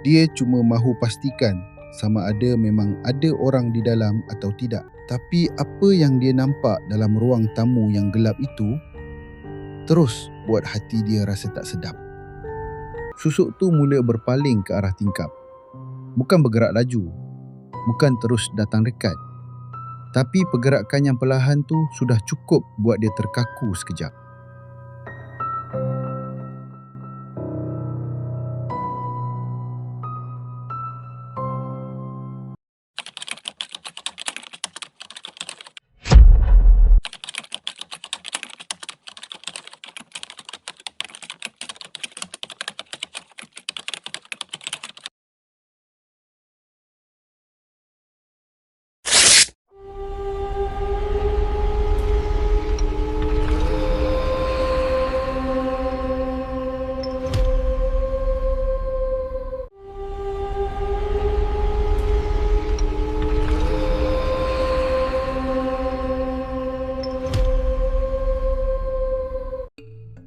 Dia cuma mahu pastikan sama ada memang ada orang di dalam atau tidak. Tapi apa yang dia nampak dalam ruang tamu yang gelap itu terus buat hati dia rasa tak sedap. Susuk tu mula berpaling ke arah tingkap. Bukan bergerak laju, bukan terus datang dekat. Tapi pergerakan yang perlahan tu sudah cukup buat dia terkaku sekejap.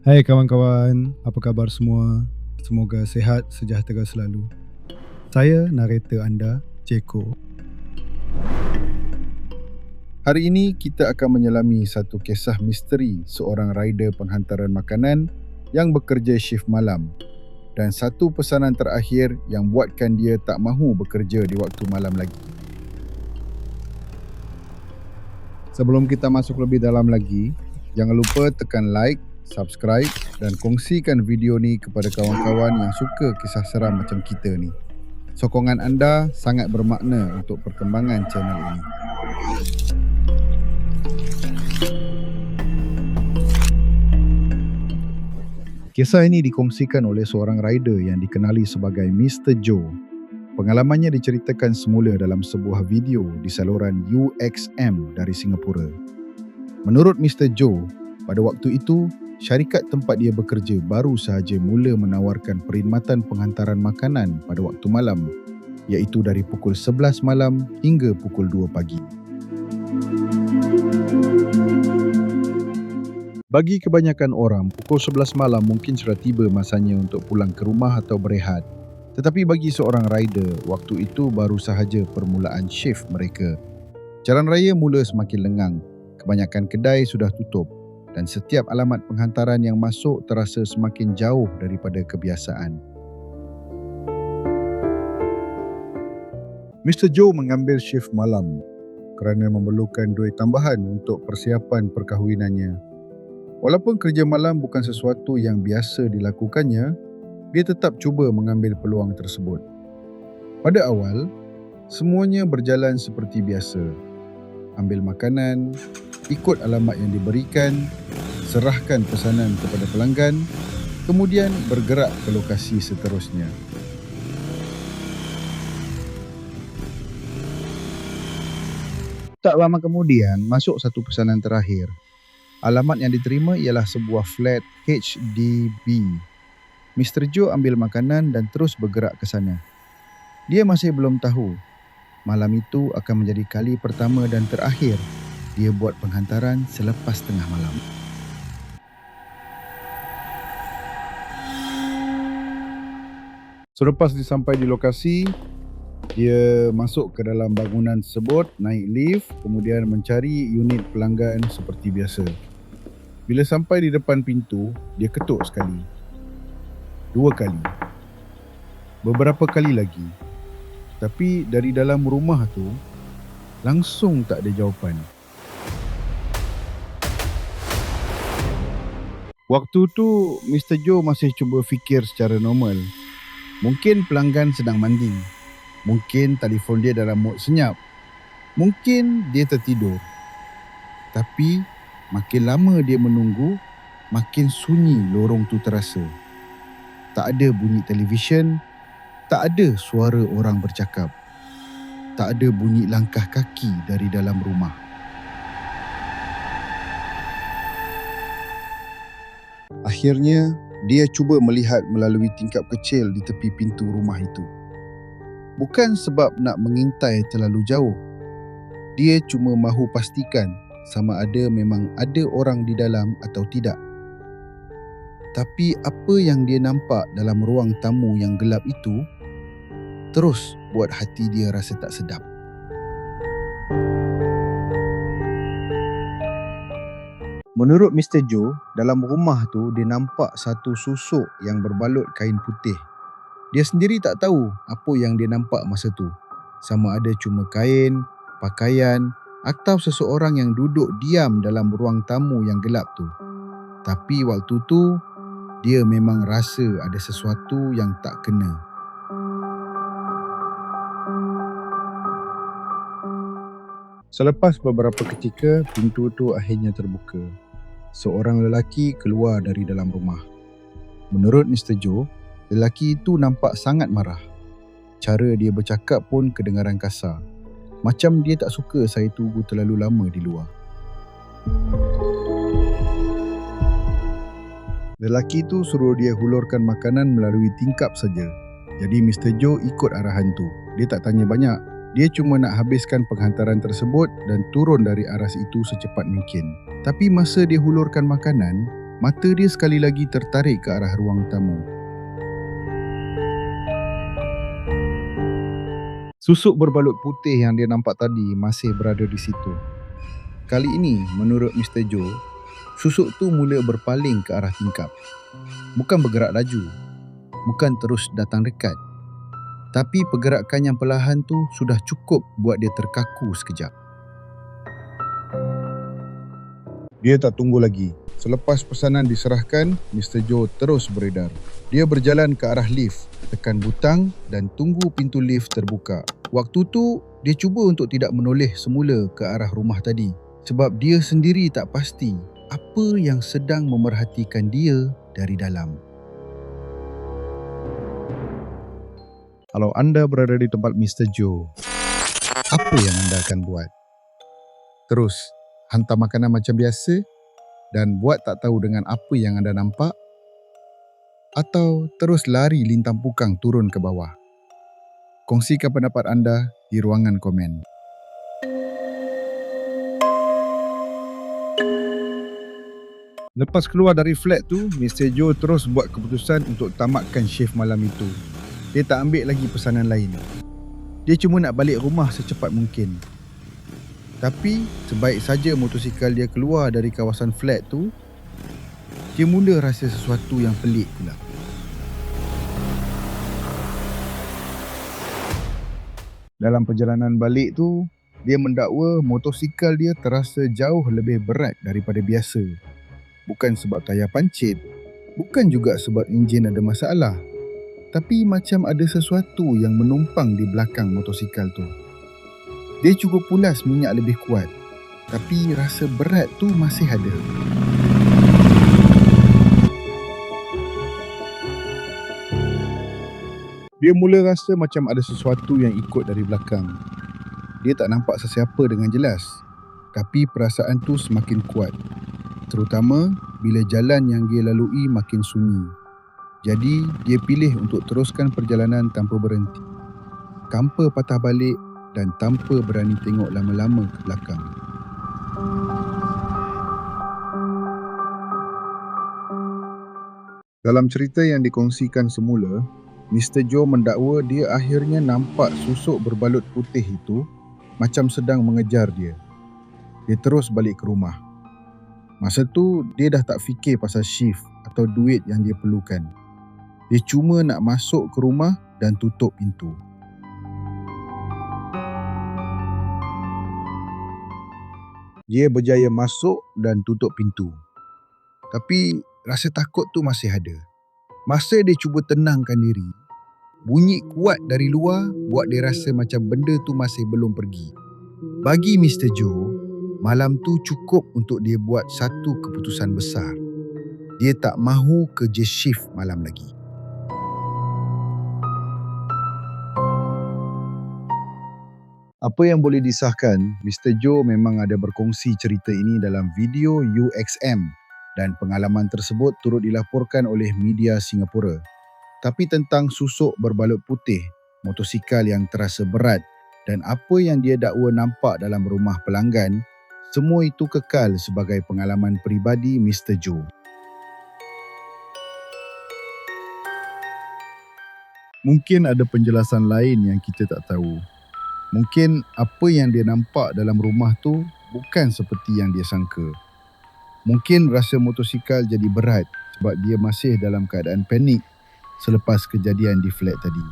Hai kawan-kawan, apa khabar semua? Semoga sihat sejahtera selalu. Saya narator anda, Jeko. Hari ini kita akan menyelami satu kisah misteri seorang rider penghantaran makanan yang bekerja shift malam dan satu pesanan terakhir yang buatkan dia tak mahu bekerja di waktu malam lagi. Sebelum kita masuk lebih dalam lagi, jangan lupa tekan like, subscribe dan kongsikan video ni kepada kawan-kawan yang suka kisah seram macam kita ni. Sokongan anda sangat bermakna untuk perkembangan channel ini. Kisah ini dikongsikan oleh seorang rider yang dikenali sebagai Mr. Joe. Pengalamannya diceritakan semula dalam sebuah video di saluran UXM dari Singapura. Menurut Mr. Joe, pada waktu itu, syarikat tempat dia bekerja baru sahaja mula menawarkan perkhidmatan penghantaran makanan pada waktu malam, iaitu dari pukul 11 malam hingga pukul 2 pagi. Bagi kebanyakan orang, pukul 11 malam mungkin sudah tiba masanya untuk pulang ke rumah atau berehat. Tetapi bagi seorang rider, waktu itu baru sahaja permulaan shift mereka. Jalan raya mula semakin lengang, kebanyakan kedai sudah tutup dan setiap alamat penghantaran yang masuk terasa semakin jauh daripada kebiasaan. Mr. Joe mengambil shift malam kerana memerlukan duit tambahan untuk persiapan perkahwinannya. Walaupun kerja malam bukan sesuatu yang biasa dilakukannya, dia tetap cuba mengambil peluang tersebut. Pada awal, semuanya berjalan seperti biasa. Ambil makanan, ikut alamat yang diberikan, serahkan pesanan kepada pelanggan, kemudian bergerak ke lokasi seterusnya. Tak lama kemudian, masuk satu pesanan terakhir. Alamat yang diterima ialah sebuah flat HDB. Mr. Joe ambil makanan dan terus bergerak ke sana. Dia masih belum tahu, malam itu akan menjadi kali pertama dan terakhir dia buat penghantaran selepas tengah malam. Selepas sampai di lokasi, dia masuk ke dalam bangunan tersebut, naik lift, kemudian mencari unit pelanggan seperti biasa. Bila sampai di depan pintu, dia ketuk sekali, 2 kali, beberapa kali lagi. Tapi dari dalam rumah tu, langsung tak ada jawapan. Waktu tu, Mr. Joe masih cuba fikir secara normal. Mungkin pelanggan sedang mandi. Mungkin telefon dia dalam mod senyap. Mungkin dia tertidur. Tapi, makin lama dia menunggu, makin sunyi lorong tu terasa. Tak ada bunyi televisyen, tak ada suara orang bercakap. Tak ada bunyi langkah kaki dari dalam rumah. Akhirnya, dia cuba melihat melalui tingkap kecil di tepi pintu rumah itu. Bukan sebab nak mengintai terlalu jauh. Dia cuma mahu pastikan sama ada memang ada orang di dalam atau tidak. Tapi apa yang dia nampak dalam ruang tamu yang gelap itu terus buat hati dia rasa tak sedap. Menurut Mr. Joe, dalam rumah tu dia nampak satu susuk yang berbalut kain putih. Dia sendiri tak tahu apa yang dia nampak masa tu. Sama ada cuma kain, pakaian atau seseorang yang duduk diam dalam ruang tamu yang gelap tu. Tapi waktu tu, dia memang rasa ada sesuatu yang tak kena. Selepas beberapa ketika, pintu tu akhirnya terbuka. Seorang lelaki keluar dari dalam rumah. Menurut Mr. Joe, lelaki itu nampak sangat marah. Cara dia bercakap pun kedengaran kasar. Macam dia tak suka saya tunggu terlalu lama di luar. Lelaki itu suruh dia hulurkan makanan melalui tingkap saja. Jadi Mr. Joe ikut arahan tu. Dia tak tanya banyak. Dia cuma nak habiskan penghantaran tersebut dan turun dari aras itu secepat mungkin. Tapi masa dia hulurkan makanan, mata dia sekali lagi tertarik ke arah ruang tamu. Susuk berbalut putih yang dia nampak tadi masih berada di situ. Kali ini, menurut Mr. Joe, susuk tu mula berpaling ke arah tingkap. Bukan bergerak laju, bukan terus datang dekat. Tapi pergerakan yang perlahan tu sudah cukup buat dia terkaku sekejap. Dia tak tunggu lagi. Selepas pesanan diserahkan, Mr. Joe terus beredar. Dia berjalan ke arah lift, tekan butang dan tunggu pintu lift terbuka. Waktu tu, dia cuba untuk tidak menoleh semula ke arah rumah tadi. Sebab dia sendiri tak pasti apa yang sedang memerhatikan dia dari dalam. Kalau anda berada di tempat Mr. Joe, apa yang anda akan buat? Terus hantar makanan macam biasa dan buat tak tahu dengan apa yang anda nampak? Atau terus lari lintang pukang turun ke bawah? Kongsikan pendapat anda di ruangan komen. Lepas keluar dari flat tu, Mr. Joe terus buat keputusan untuk tamatkan shift malam itu. Dia tak ambil lagi pesanan lain. Dia cuma nak balik rumah secepat mungkin. Tapi sebaik saja motosikal dia keluar dari kawasan flat tu, dia mula rasa sesuatu yang pelik pula. Dalam perjalanan balik tu, dia mendakwa motosikal dia terasa jauh lebih berat daripada biasa. Bukan sebab tayar pancit, bukan juga sebab enjin ada masalah. Tapi macam ada sesuatu yang menumpang di belakang motosikal tu. Dia cuba pulas minyak lebih kuat, tapi rasa berat tu masih ada. Dia mula rasa macam ada sesuatu yang ikut dari belakang. Dia tak nampak sesiapa dengan jelas, tapi perasaan tu semakin kuat. Terutama bila jalan yang dia lalui makin sunyi. Jadi, dia pilih untuk teruskan perjalanan tanpa berhenti. Tanpa patah balik dan tanpa berani tengok lama-lama ke belakang. Dalam cerita yang dikongsikan semula, Mr. Joe mendakwa dia akhirnya nampak susuk berbalut putih itu macam sedang mengejar dia. Dia terus balik ke rumah. Masa tu, dia dah tak fikir pasal shift atau duit yang dia perlukan. Dia cuma nak masuk ke rumah dan tutup pintu. Dia berjaya masuk dan tutup pintu. Tapi rasa takut tu masih ada. Masa dia cuba tenangkan diri, bunyi kuat dari luar buat dia rasa macam benda tu masih belum pergi. Bagi Mr. Joe, malam tu cukup untuk dia buat satu keputusan besar. Dia tak mahu kerja shift malam lagi. Apa yang boleh disahkan, Mr. Joe memang ada berkongsi cerita ini dalam video UXM dan pengalaman tersebut turut dilaporkan oleh media Singapura. Tapi tentang susuk berbalut putih, motosikal yang terasa berat dan apa yang dia dakwa nampak dalam rumah pelanggan, semua itu kekal sebagai pengalaman peribadi Mr. Joe. Mungkin ada penjelasan lain yang kita tak tahu. Mungkin apa yang dia nampak dalam rumah tu bukan seperti yang dia sangka. Mungkin rasa motosikal jadi berat sebab dia masih dalam keadaan panik selepas kejadian di flat tadi.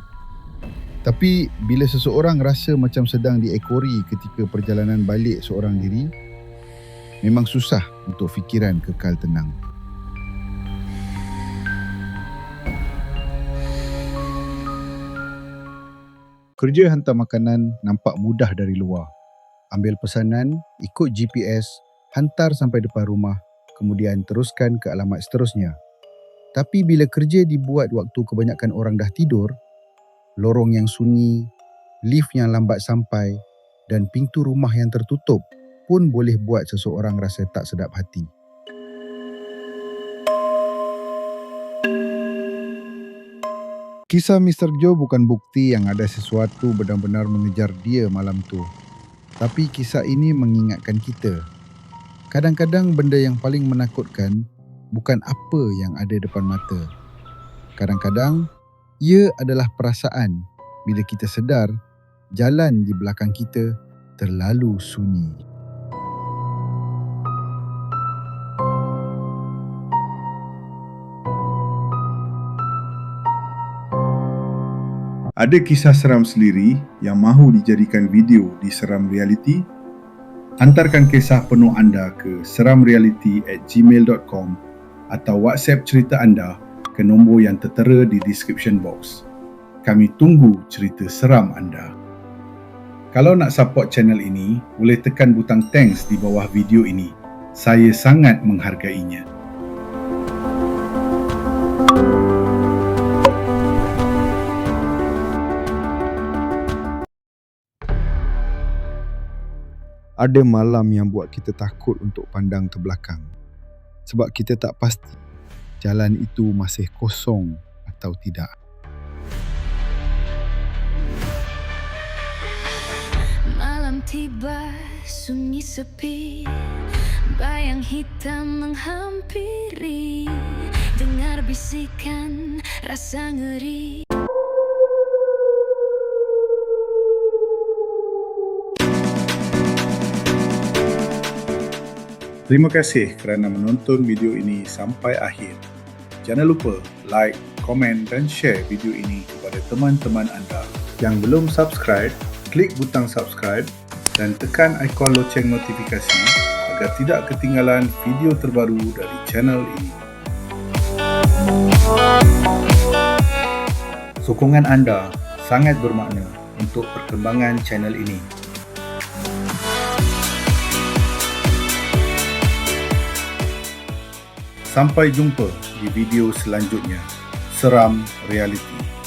Tapi bila seseorang rasa macam sedang diekori ketika perjalanan balik seorang diri, memang susah untuk fikiran kekal tenang. Kerja hantar makanan nampak mudah dari luar. Ambil pesanan, ikut GPS, hantar sampai depan rumah, kemudian teruskan ke alamat seterusnya. Tapi bila kerja dibuat waktu kebanyakan orang dah tidur, lorong yang sunyi, lift yang lambat sampai dan pintu rumah yang tertutup pun boleh buat seseorang rasa tak sedap hati. Kisah Mr. Joe bukan bukti yang ada sesuatu benar-benar mengejar dia malam tu. Tapi kisah ini mengingatkan kita, kadang-kadang benda yang paling menakutkan bukan apa yang ada depan mata. Kadang-kadang, ia adalah perasaan bila kita sedar jalan di belakang kita terlalu sunyi. Ada kisah seram sendiri yang mahu dijadikan video di Seram Reality? Hantarkan kisah penuh anda ke seramreality@gmail.com atau WhatsApp cerita anda ke nombor yang tertera di description box. Kami tunggu cerita seram anda. Kalau nak support channel ini, boleh tekan butang thanks di bawah video ini. Saya sangat menghargainya. Ada malam yang buat kita takut untuk pandang ke belakang. Sebab kita tak pasti jalan itu masih kosong atau tidak. Malam tiba, sunyi sepi, bayang hitam menghampiri, dengar bisikan, rasa ngeri. Terima kasih kerana menonton video ini sampai akhir. Jangan lupa like, komen dan share video ini kepada teman-teman anda. Yang belum subscribe, klik butang subscribe dan tekan ikon loceng notifikasi agar tidak ketinggalan video terbaru dari channel ini. Sokongan anda sangat bermakna untuk perkembangan channel ini. Sampai jumpa di video selanjutnya. Seram Reality.